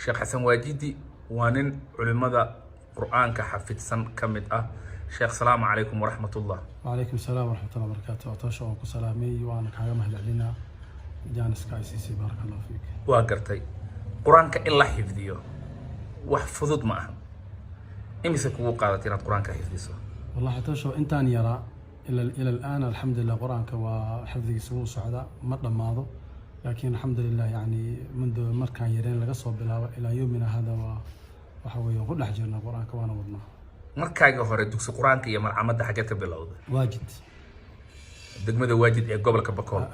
sheekh xasan waajidi waa nin culimada quraanka xafidsan kamid ah sheekh salaamu calaykum waraxmatullah. وعليكم السلام ورحمة الله وبركاته. وتشكرك وسلامي وأنا كحاجة مهلا لنا جانس كايسيسي بارك الله فيك. وقرتي قرانك إلا حفظيه وحفظت معه إمسك وقعت إن قرانك حفظيه. والله حتى شو أنت يرى إلى الآن الحمد لله قرانك وحفظي سمو سعداء مرة ماضو لكن الحمد لله يعني منذ مركان يرين لقصوا إلى يومنا هذا وحوي وكل حجرنا قرانك وأنا ودنا. markaaga hore dugsi quraanka iyo marxamada xageed ka bilowday waajid degmada waajid ee gobolka Bakool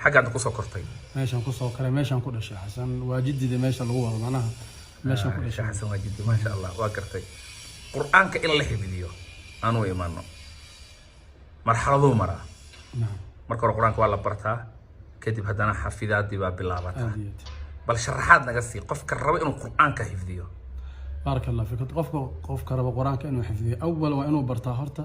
xagaad ku soo kortay meeshan ku soo kale meeshan ku dhashay xasan waajidida meesha lagu wado macnaha meeshan ku dhashay xasan waajid ma sha Allah waa gartay quraanka in la xifdiyo aanu imaano marxalado mara marka quraanka waa la bartaa kadib hadana xafidaadii baa bilaabata bal sharaxaad naga sii qofka rabo inuu quraanka xifdiyo. بارك الله فيك. قف كرب قرآن كأنه حفظه أول وإنه برتاهرته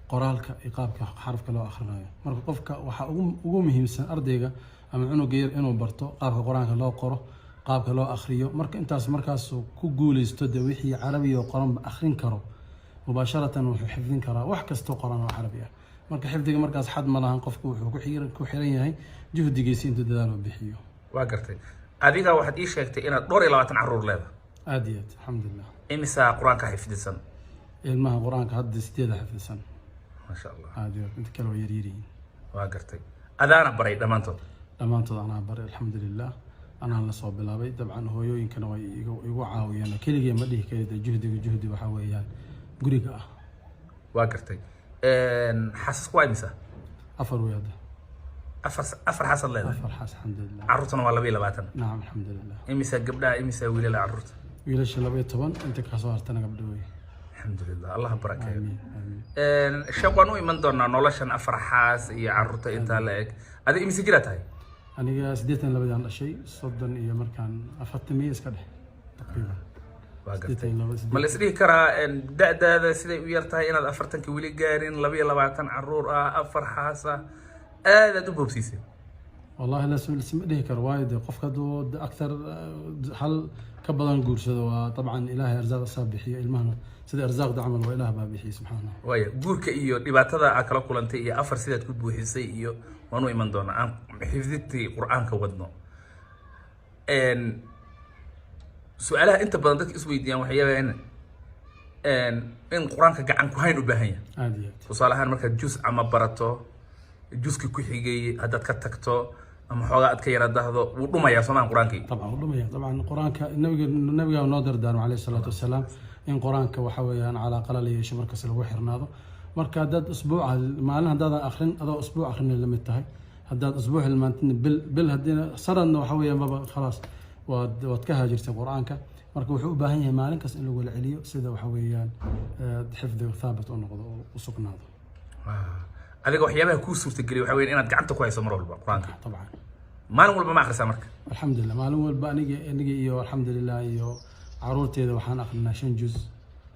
قرالك إقابك حرف كلو آخرنا مرة قفك وقومه مثل أرضية أما إنه غير إنه برتو قابك قرآن كلو قره قابك كلو آخريه مرة أنت مركز كقول يستدوي عربي وقرآن آخرين كرو مباشرة وحفظين كرا وحكستو قرآن وعربية مرة حفظك مركز حد مرة قفك وكحيرين هاي جهد جيسين تدلوا بحيو. واقرتي أديك واحد إيش يكتي إن دور إلى وقت عرور له. آديت الحمد لله. إمسا قرآنك حفظسن؟ إلما قرآنك هاد ستيدا حفظسن. ما شاء الله. آديت أنت كلو يريرين. واقرتي. أذانا بري دمانتو. دمانتو أنا بري الحمد لله. أنا اللي صوب بلابي طبعا هو يمكن يوعى يعني كل جيم مديه كده جهدي وحويان قريقة. واقرتي. حاسس كويسة. أفر وياده. أفر حصل لنا. أفر حصل الحمد لله. عروتنا ولا بيلا باتنا. نعم الحمد لله. إمسا قبلها إمسا ويلا العروت. ويلاش لبيت طبعا أنت كسرتنا قبل وي. الحمد لله الله بركة. آمين آمين. شقانو من دورنا نولشان أفرحاس يعرض أنت لك. هذه إمسا جرتها. أنا سديتنا لبيت عن الشيء صدق إيه مركان أفرت ميز كده تقريبا. ما لسه كرا دا سيد ويرتها إن الأفرتن كولي جارين لبي لبعتن عرور أفرحاسة هذا دبوب سيسي. والله لا سمع ليه كروايد قف كدو أكثر حل كبدان قرش وطبعا إله أرزاق السابحية المهنة سيد أرزاق ده عمل وإله بابحي سبحانه. ويا قرك إيو لبعتها أكلا كلنتي إيو أفر سيد كتبو حسي إيو وانو إيمان دونا عن حفظتي قرآن كودنو. سؤالها أنت بدك اسوي ديان وحياة إن قرآن كجعان كهين وبهية. عاديات. وصالحان مركز جزء عم براتو جزء كحيجي هذا كتكتو أما حوجات كيرا ده هذا ودوما يا سلام قرآنك. طبعا ودوما طبعا قرآنك النبي ونادر دانو عليه الصلاة والسلام إن قرآنك وحويان على قلل يش مركز الوحر ناضو مركز هذا أسبوع ما لنا هذا آخرين هذا أسبوع آخرين اللي متهاي هذا أسبوع اللي ما بال هدينا صار إنه وحويان بابا خلاص وتكهجرت قرآنك مركز وحوب باهيه مالك إنه يقول عليه سيدا وحويان حفظ ثابت ونقض وسكن هذا. هذا وحيابها كوسو تجري وحوين أنا قعدت كويس مرة بالقرآن. طبعا. ما نقول بما آخر سمرك. الحمد لله ما نقول بقى نجي إيو الحمد لله إيو عرورتي إذا وحنا أخذنا شنجز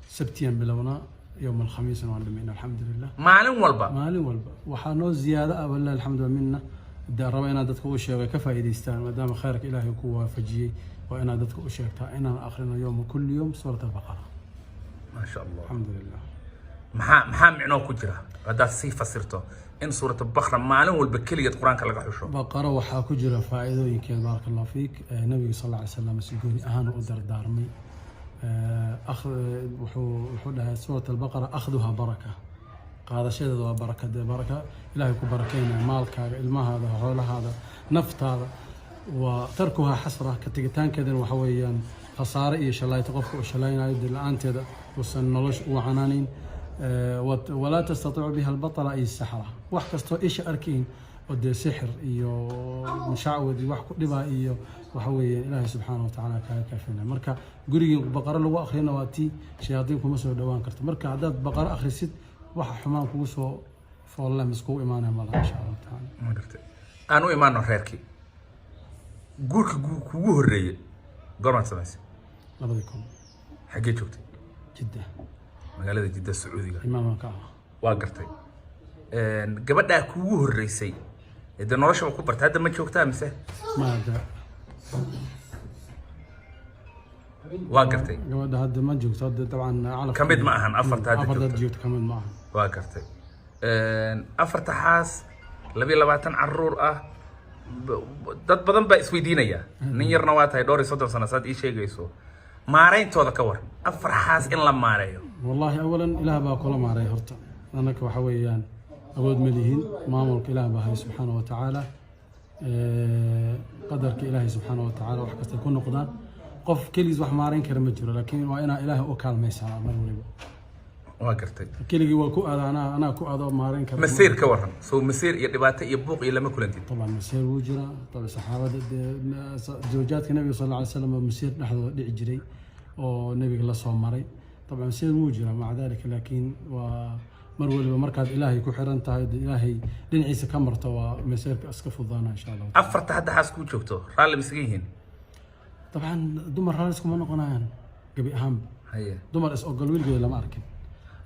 سبتين بلونا يوم الخميس ونعلمين الحمد لله. ما نقول بقى. ما نقول بقى وحنو زيادة ولا الحمد لله منا دا ربنا دتك وشيء كفى يديستان ما دام خيرك إلهي وكوا فجي وأنا دتك وشيء تا إنا آخرنا يوم كل يوم سورة البقرة. ما شاء الله. الحمد لله. محا معناه كجرة هذا صفة صرته إن سورة البقرة ما نقول بكلية قرآن كلا حشو. بقرة وحا كجرة فائدة يمكن بارك الله فيك النبي صلى الله عليه وسلم سيقولي أهان أدر دارمي أخذ وحولها سورة البقرة أخذها بركة. هذا شيء ذو بركة بركة إلهي كبركين مالك الماء هذا حول هذا نفط هذا وتركها حسرة كتجتان كذا وحويا خسارة إيش الله يتقف وإيش الله ينادي الآن كذا وسنلش وعنانين ولا تستطيع بها البطل أي السحرة وحكستو إيش أركين ودي سحر إيو مشعوذ وحكو لبا إيو وحويا إلهي سبحانه وتعالى كافينا مركا قري بقرة لو آخرين واتي شياطينكم مسوا دوان كرت مركا عدد بقرة آخر ست waxa xumaan kugu soo foolla misku iimaanay malaha insha Allah taala ma gartay aanu iimaano reerkii guurka kugu horeeyay goorma samaysay labadikum xagee joogtay jidda magaalada jidda sacuudiga imaamka waa gartay gabadha kugu horeysay ee nolosha ku bartay hadda ma joogtaa mise ma da واقرتي gabadha hadda ma joogto hadda dabcan calaf كمد معهن أفرت هذا afartaad joogto kamid maaha واقرتي أفرت حاس لبي لباتن عرور dad badan baa isweydiinaya nin yarna waa tahay dhowr iyo 30 sano saad ii sheegayso maarayntooda ka war afar xaas in la maareeyo wallahi awalan ilaah baa kula maaray horta anaka waxa weeyaan awood ma lihin maamulka ilaah baa hay subxaanahu wa tacaala qadarka ilaahay subxaanahu wa tacaala wax kasta ku noqdaan qof keligiis wax maarayn kara ma jiro laakiin waa inaa ilaahay u kaalmaysaa mar waliba waa gartay keligii waa ku aada anaa ku aado maarayn kara masiir ka waran soo masiir iyo dhibaato iyo buuq iyo lama kulantid طبعا masiir wuu jira طبعا saxaabada zawjaadka nabiga sallallahu alayhi wasallam masiir dhaxdooda dhici jiray oo nabiga la soo maray طبعا masiir wuu jira maca dalika laakiin waa mar waliba markaad ilaahay ku xiran tahay ilaahay dhinaciisa ka marto waa masiirka iska fudaana insha Allah afarta hadda xaas ku joogto raalli misgiin طبعا dumar raalli iskuma noqonayaan gabi ahaan haye dumar is ogol wiilgeeda lama arkin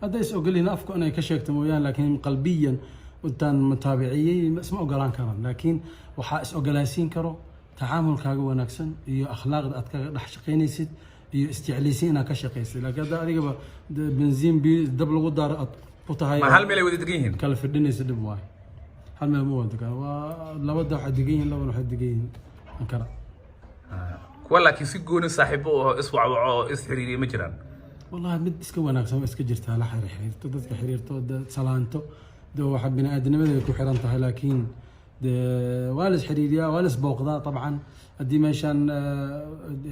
هذا يسأقولين أفكار أنا كشكت مويان لكن قلبيا وتان متابعي اسمه أقولان كرم لكن وحاس أقولاسين كرو تعامل كاجو نكسن هي أخلاق أتك حشقين يسد هي استعليسين كشقيس لكن هذا أريجا بنزين بدبل غدار قطعة ما هل ملي ودي تجيهن كلا في الدنيا يسد بواي هل ملي مو كان ولا بد واحد دقيقين لو واحد دقيقين انكر ولا كيسيقون صاحبه اسوع اسحريري مجران والله مد iska wanaagsan iska jirtaa la xiriirto dadka xiriirto salaanto waxa bini aadamada ku xiran tahay laakiin waalis xiriiriya waalis booqda طبعا hadii meeshan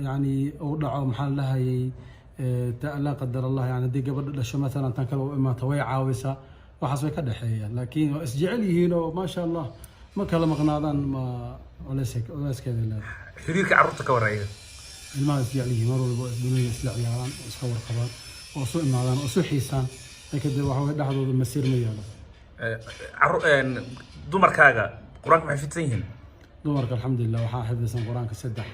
yani oo dhaco maxaa la hayay la qadar Allah yani hadii gabadha dhasho mesela tan kale oo imaata way caawisa waxaas way ka dhaxeeyaan laakiin waa isjecel yihiin oo ma sha Allah ma kala maqnaadaan ma walaaskeeda la xiriirka carruurta ka warayay ilmaha isjecelihiin mar walba dunida isla ciyaaraan iska warqabaan oo soo imaadaan oo soo xiisaan kadib waxa way dhaxdooda masiir ma yaalo dumarkaaga quraanka maxay fidsan yihiin dumarka alxamdulillah waxaa xifdisan quraanka saddex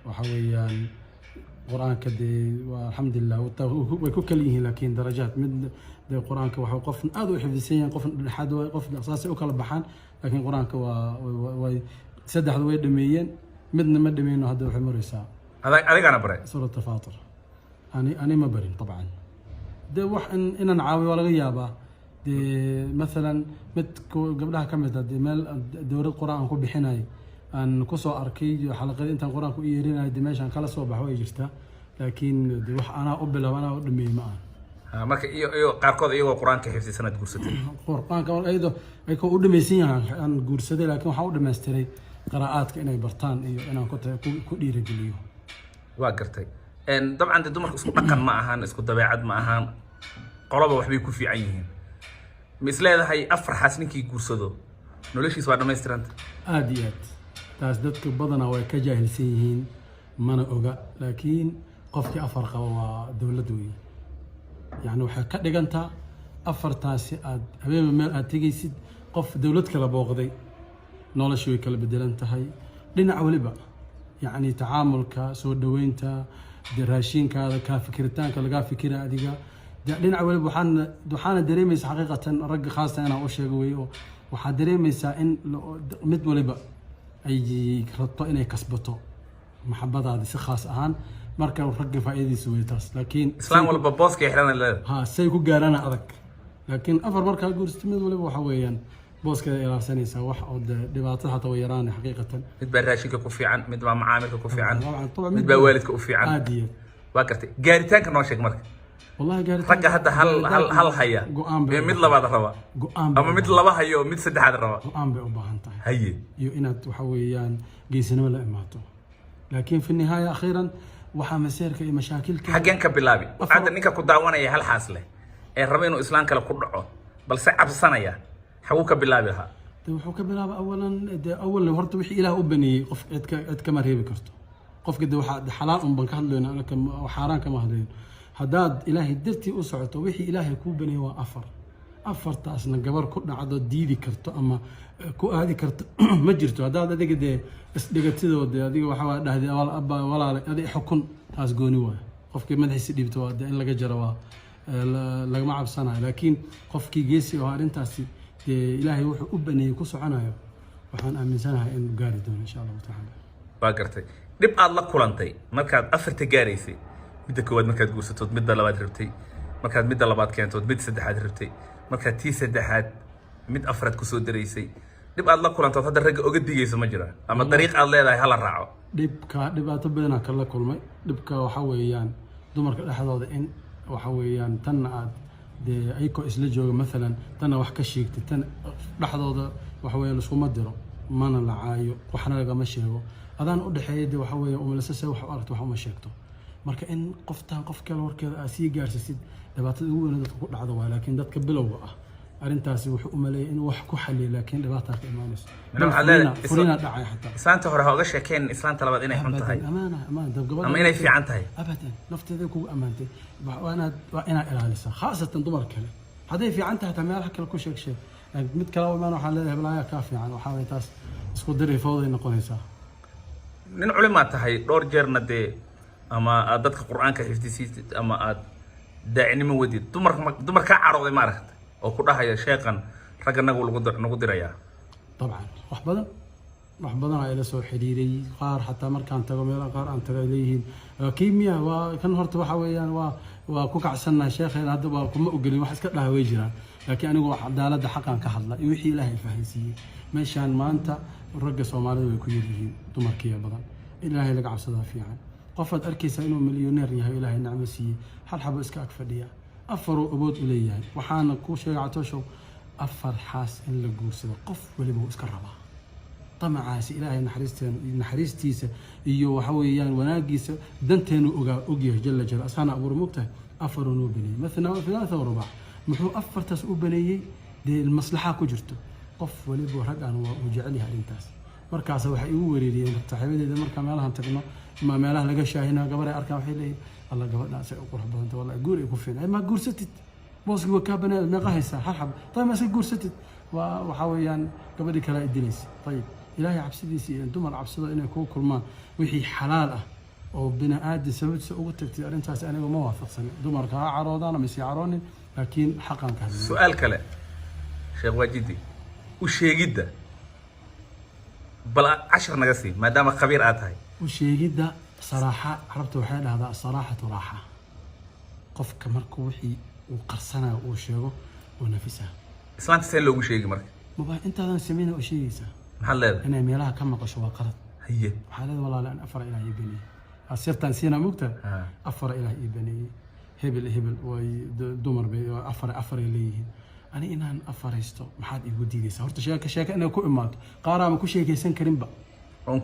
waxa weeyaan quraanka waa alxamdulillah way ku kala yihiin laakiin darajaad mid quraanka waxa qof aad u xifdisan yahay qof dhexaad way qof asaasi u kala baxaan laakiin quraanka way saddexdu way dhameeyeen midna ما دمينه هذا وحي مريسا هذا أنا بري سورة التفاطر أنا ما برين طبعا ده وح إن نعاوي ولا غيابة ده مثلا قبلها كم ده مال دور القرآن كو بحناي أن كسو أركي حلقة أنت القرآن كو يرينا دمشق كلا صوب حوي جرتا لكن ده وح أنا أقبل وأنا أدمي معه marka iyo qaarkood iyagoo quraanka xifdi sanad guursatay quraanka aydo ay ku dhameeysan aan guursaday laakiin waxa u dhameystiray qiraa'aadka inay bartaan iyo inaan ku dhiirigeliyo waa gartay dabcan dumarku isku dhaqan ma ahaan isku dabeecad ma ahaan qoloba waxbay ku fiican yihiin misleedahay afar xaas ninkii guursado noloshiisa waa dhameystiranta aad iyo aad taas dadka badana way ka jaahilsan yihiin mana oga laakiin qofkii afar qaba waa dawlad weeye يعني waxay ka dhigantaa afartaasi aad habeen meel aad tagaysid qof dawlad kala booqday noloshu way kala bedelan tahay dhinac waliba يعني tacaamulka soo dhaweynta raashinkaada ka fikiritaanka laga fikira adiga dhinac waliba waxaana dareemaysaa xaqiiqatan rag khaas ah inaan u sheego weeyo waxa dareemaysaa in mid waliba ay rabto inay kasbato maxabadaada si khaas ahaan marka rag faa'iideyso way taas laakiin islaan walba booska xirana leedahay ha say ku gaarana adag laakiin afar marka guursto mid waliba waxa weeyaan booska ilaasanaysa wax oo dhibaato hata way yaraan xaqiiqatan mid baa raashinka ku fiican mid baa macaamilka ku fiican mid baa waalidka u fiican aadiye waa kartay gaaritaanka noo sheeg marka wallahi gaaritaanka ragga hadda hal haya mid labaad raba ama mid laba hayo mid saddexaad raba go'aan bay u baahan tahay haye iyo inaad waxa weeyaan geesinimo la imaato laakiin fi nihaaya akhiran waxa masiirka iyo mashaakilka xageen ka bilaabi hadda ninka ku daawanaya hal xaas leh ee raba inuu islaan kale ku dhaco balse cabsanaya xagu ka bilaabi lahaa wuxuu ka bilaaba awalan horta wixii ilaah u baniyay qof cid kama reebi karto qofka waxa xalaal ban ka hadlayna xaraan kama hadlayno hadaad ilaahay dartii u socoto wixii ilaahay ku baniyay waa afartaasna gabar ku dhacdo diidi karto ama ku aadi karto ma jirto hadaad adiga isdhigatidooda adiga waxa waa dhahday walaal adiga xukun taas gooni waa qofkii madaxiisa dhibto waa in laga jaro waa lagama cabsanayo laakiin qofkii geesi oo arintaasi ilaahay wuxuu u baneeyay ku soconayo waxaan aaminsanahay in gaari doono insha Allah ta'ala waa gartay dhib aad la kulantay markaad afarta gaaraysay midda koowaad markaad guursatood midda labaad rabtay markaad midda labaad keentood mid saddexaad rabtay markaad tii saddexaad mid afraad kusoo daraysay dhib aad la kulantood hadda ragga oga digaysa ma jira ama dariiq aad leedahay hala raaco dhibaato badanaa kala kulmay dhibka waxa weeyaan dumarka dhexdooda in waxa weeyaan tanna aad dee ayagoo isla jooga maalan tanna wax ka sheegtay tan dhexdooda waxa weeyaan iskuma diro mana la caayo waxna lagama sheego adaan u dhexeeyay dee waxa weeye umalsase wax u aragto wax uma sheegto marka in qoftaan qof kale warkeeda aad sii gaarsiisid dhibaatada ugu weyn dadka ku dhacdo waa laakiin dadka bilowga ah arrintaasi wuxuu u maleeyay inuu wax ku xalliyo laakiin dhibaataa ka imaanayso furina dhacay xataa islaanta hore ha uga sheekeen islaanta labaad inay xun tahay ama inay fiican tahay abadan nafteeda kugu ammaantay waa inaad ilaalisaa khaasatan dumar kale hadday fiican tahay taa meelaha kale ku sheeg mid kale imaan waxaa leedahay balaayaa kaa fiican waxaa way taas isku diri fawday noqonaysaa nin culimaa tahay dhowr jeerna dee ama aad dadka qur-aanka xifdisiisid ama aad daacinimo wadid dumar kaa carooday maaragta oo ku dhahaya sheeqan ragga nagu dirayaa dabcan wax badan ay la soo xiriiray qaar xataa markaan tago meelaha qaar aan tago ay leeyihiin kiimiya waa kan horta waxa weeyaan waa ku kacsannahay sheekheena hadda waa kuma ogolin wax iska dhaha way jiraan laakiin anigu wax cadaaladda xaqan ka hadla iyo wixii ilaahay fahansiiyey meeshaan maanta ragga soomaalida way ku yaryihiin dumarkiiya badan ilaahay laga cabsadaa fiican qofaad arkaysaa inuu milyoneer yahay ilaahay nicmo siiyey hal xabo iska ag fadhiya afaruu awood u leeyahay waxaana ku sheegay catooshow afar xaas in la guursado qof waliba uu iska rabaa damacaasi ilaahay naxariistiisa iyo waxa weeyaan wanaagiisa danteenu ogyahay jalla jalla asaana abuur mugtahay afaruu noo baneeyey mathnaa wa thulaatha wa rubaac muxuu afartaas u baneeyey dee maslaxa ku jirto qof waliba rag aan waa uu jecel yahay arrintaas markaas waxay igu wereeriyeen saaxiibadeeda marka meelahan tagno ma meelaha laga shaahina gabar ay arkaan waxay leeyihiin alla gabadhaas ay u qurux badanta wallahi guur ay ku fiicnay ma guursatid booski waa kaa banaan meeqa haysaa hal xab tayma iska guursatid waxa weeyaan gabadhi kale ay dilaysa tayib ilaahay cabsidiisa iyo dumar cabsido inay ku kulmaan wixii xalaal ah oo bini aadam sababtiisa ugu tagtay arrintaas aniga ma waafaqsan dumarka ha caroodaan ama si caroonin laakiin xaqan ka hadlay su'aal kale sheekh waajidi u sheegidda bal cashar naga sii maadaama khabiir aad tahay u sheegidda صراحة عرفت وحيد هذا الصراحة راحة قفك مركو وحي وقرصنا وشيغو ونفسها إسلام تسأل له وشيغ مرك مبا أنت هذا سمينا وشيغيسا محل هذا أنا ميلاها كم قشوا قرط هي محل هذا والله لأن أفر إلى يبني أصير تنسينا مكتر أفر إلى يبني هبل ودمر بي أفر إليه أنا إنان أفريستو محد يقول دي هرت شاك أنا كل إمات قارا ما كل شيء كيسن كريم بقى وأن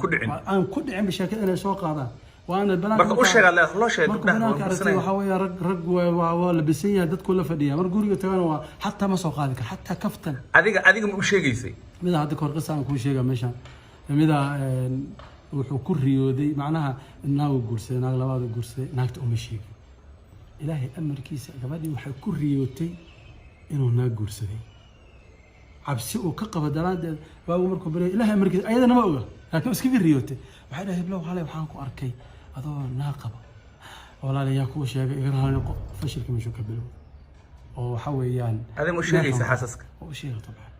كل عين بشاك أنا سوق هذا وأنا البنات marka u sheeg Allah loo sheeg gabdhaha waxa weeye rag waa labisay dad kula fadhiya mar guriga tagaan waa hatta ma soo qaadi kar hatta kaftan adiga ma u sheegaysay mida hadda kor qisaan ku sheega meeshan mida wuxuu ku riyooday macnaha inaa guursaday naag labaad guursaday naagta uma sheegin ilaahay amarkiisa gabadhii waxay ku riyootay inuu naag guursaday cabsi uu ka qaba daraadeed waagu markuu baray ilaahay amarkiisa ayadana ma oga laakiin iska riyootay waxay dhahay heblow halay waxaan ku arkay adoo naaqaba walaalayaa ku sheegay igraan fashilka meeshu ka bilow oo waxa weeyaan adii mu sheegaysa xasaska oo sheegay tabaan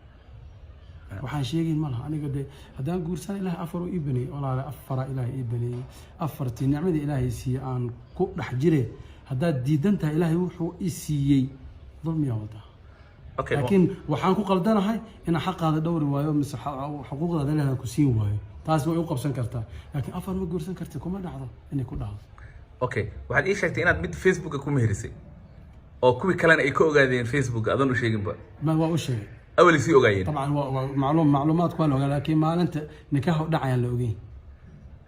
waxaan sheegin malaha aniga de hadaan guursan ilaahay afar uu ibnay walaala afara ilaahay ibnay afartii nicmada ilaahay si aan ku dhax jire hadaa diidantahay ilaahay wuxuu i siiyay dulmiya wada laakiin waxaan ku qaldanahay in xaqaada dhowr waayo mise xuquuqda leeyahay ku siin waayo taas way u qabsan kartaa laakiin afar ma guursan kartid kuma dhacdo inay ku dhacdo waxaad ii sheegtay inaad mid Facebook ku meherisay oo kuwii kalena ay ka ogaadeen Facebook adan u sheegin ba ma waa u sheegay awal si ogaayeen طبعا معلومات كويس لكن ما انت نكاح دعيان la ogeyn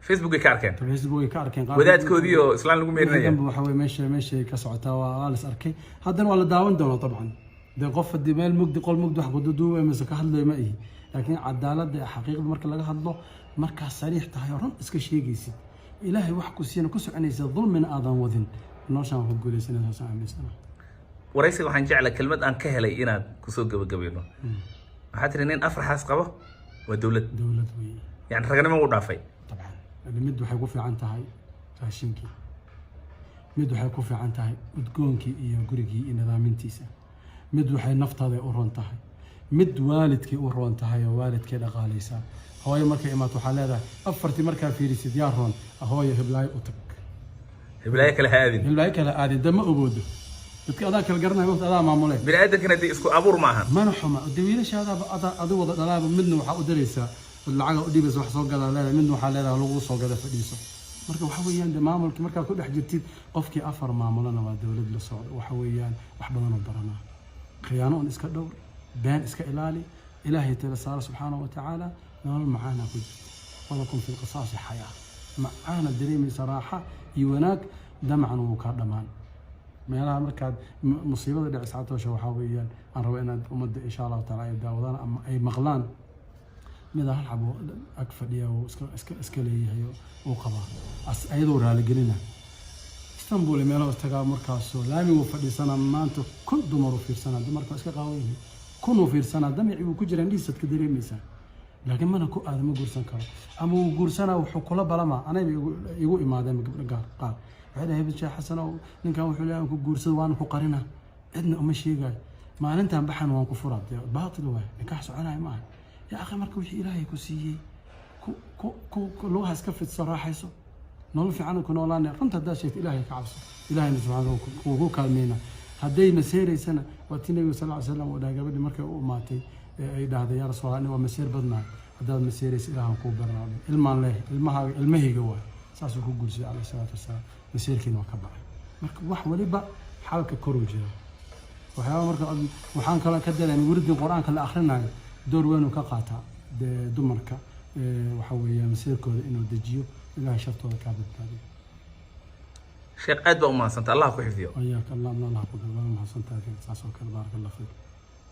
Facebook ka arkeen Facebook ka arkeen wadaadkoodii oo islaan lagu meerinaya waxa way meesha ka socota waa la arkay haddana waa la daawan doonaa طبعا de qof hadii meel mugdi qol mugdi wax ku duduubay mise ka hadlay ma ihi laakiin cadaaladda xaqiiqda marka laga hadlo marka sariix tahay run iska sheegaysid ilaahay wax ku siina ku soconaysa dulmin aadan wadin nooshan wax guulaysanaysa saamisana waraysiga waxaan jeclaa kelmad aan ka helay inaad ku soo gabagabayno waxaad tiri nin afar xaas qabo waa dawlad weey yani raganimo u dhaafay طبعا mid waxay ku fiican tahay raashinkii mid waxay ku fiican tahay udgoonkii iyo gurigii iyo nidaamintiisa mid waxay naftaada u ron tahay mid waalidkii u roon tahay oo waalidkii dhaqaalaysa hooyo markay imaato waxaa leedahay afartii markaa fiirisid yaa roon hooyo hiblaayo u tag hiblaayo kale ha aadin hiblaayo kale aadin dama ogoodo dadka adaa kala garanaya waqti adaa maamulee bini aadankana dee isku abuur maahan mana xuma dee wiilashaadaaba adigu wada dhalaaba midna waxaa u daraysaa lacaga u dhibaysa wax soo gadaa leedahay midna waxaa leedahay lagu soo gada fadhiiso marka waxa weeyaan dee maamulkii markaad ku dhex jirtid qofkii afar maamulana waa dowlad la socdo waxa weeyaan wax badan oo baranaa khiyaano on iska dhowr been iska ilaali ilaahay tala saara subxaanahu watacaala nolol macaana ku jirta walakum fi lqisaasi xayaa macaana dareemaysa raaxa iyo wanaag damcan wuu kaa dhammaan meelaha markaad musiibada dhicis catoosha waxaa weeyaan aan rabo inaad ummadda insha allahu taala ay daawadaan ama ay maqlaan mid hal xabo ag fadhiya oo iska leeyahay oo qabaa ayadoo raaligelina istanbul meelo tagaa markaasoo laamigu fadhiisana maanta kun dumar u fiirsana dumarka iska qaawan yihiin kun u fiirsana damici uu ku jiraan dhiisadka dareemaysaa laakiin mana ku aadama guursan karo ama uu guursanaa wuxuu kula balama anayba igu imaadeen gabdho qaar waxay dhahay hebel sheekh xasan oo ninkan wuxuu leeyahay ku guursado waan ku qarina cidna uma sheegayo maalintan baxan waan ku furaa baatil waay nikaax soconaya maaha يا أخي مركب وحي إلهي كوسيي كو لوها اسكفت صراحيسو نول في عنك نولاني رنت هدا شيء إلهي كعبسو إلهي سبحانه وهو كالمينا هدي مسيري سنة واتينا صلى الله عليه وسلم ودا قبل مركب وماتي إذا هذا يا رسول الله ومسير بدنا هذا مسيري إلهي كو برنامج المان له المهي جوا ساسو كو جلسي عليه الصلاة والسلام مسير كين وكبر مركب وح ولبا حالك كروجي وحياه مركب وحان كلا كدل يعني ورد القرآن كلا آخرنا دور وين وكقاطع دمرك وحوي مسيركود إنه دجيو إلى شرطه كابد هذه. شيخ أدب وما سنت الله كحفظه. وياك الله يحفظك الله ما سنت هذه بارك الله فيك.